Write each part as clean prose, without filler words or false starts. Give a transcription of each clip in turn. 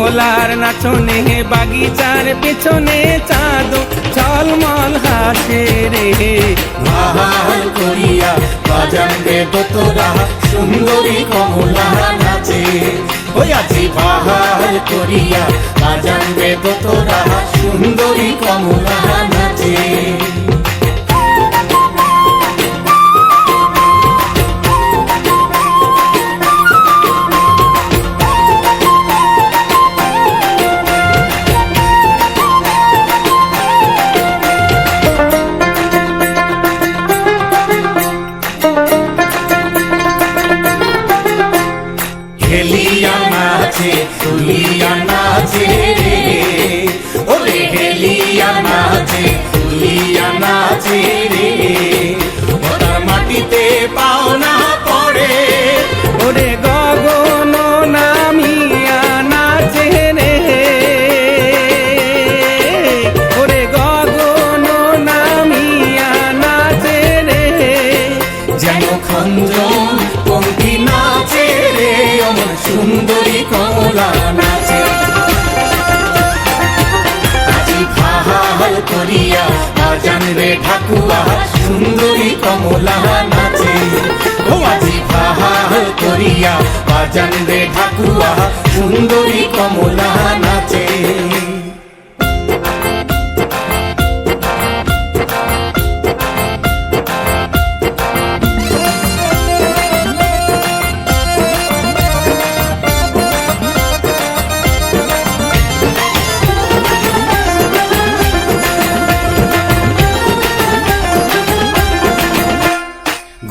কমলার নাচনে বাগিচার পেছনে চাঁদ ঝলমল হাসে রে। ভাহাল করিয়া বাজাবে তোরা সুন্দরী কমলা নাচে। ওই আজি ভাহাল করিয়া বাজাবে তোরা সুন্দরী কমলা নাচে। হেলিয়া নাচে তুলিয়া নাচে রে, ওরে হেলিয়া নাচে তুলিয়া নাচে রে। ওটার মাটিতে পাও না পড়ে, ওরে গগন নামিয়া নাচে রে, ওরে গগন নামিয়া নাচে রে। যেন খঞ্জন পঙ্খী নাচে রে, অমন সুন্দরী কমলা নাচে। আজি ভাহাল করিয়া বাজান রে ঠাকুয়া সুন্দরী কমলা নাচে। ও আজি ভাহাল করিয়া বাজান রে ঠাকুয়া সুন্দরী কমলা নাচে।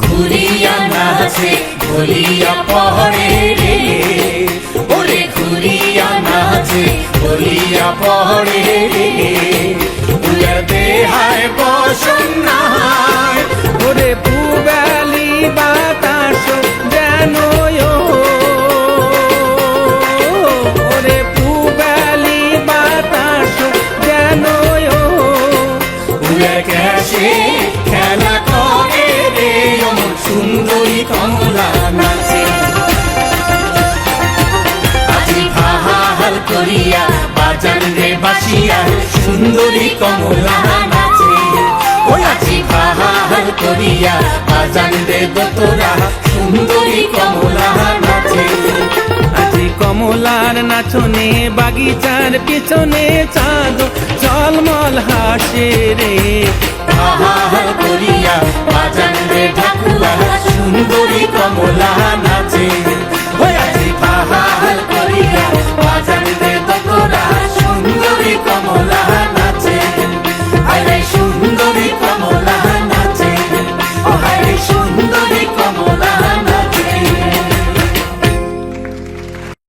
ঘুরিয়া নাচে ঘুরিয়া পড়ে রে, ওরে ঘুরিয়া নাচে ঘুরিয়া পড়ে রে। উয়ার দেহায় বসন্নায়, ওরে পুবালি বাতাস যেন ওরে পুবালি বাতাস যেন উয়ার ক্যাশে খেলা করে রে, অমন সুন্দরী কমলা নাচে। আজি ভাহাল করিয়া বাজান রে বাসিয়া সুন্দরী কমলা নাচে। ওই আজি ভাহাল করিয়া বাজান রে তোরা সুন্দরী কমলা নাচে। আজি কমলার নাচনে বাগিচার পেছনে চাঁদ ঝলমল হাসে রে। ভাহাল করিয়া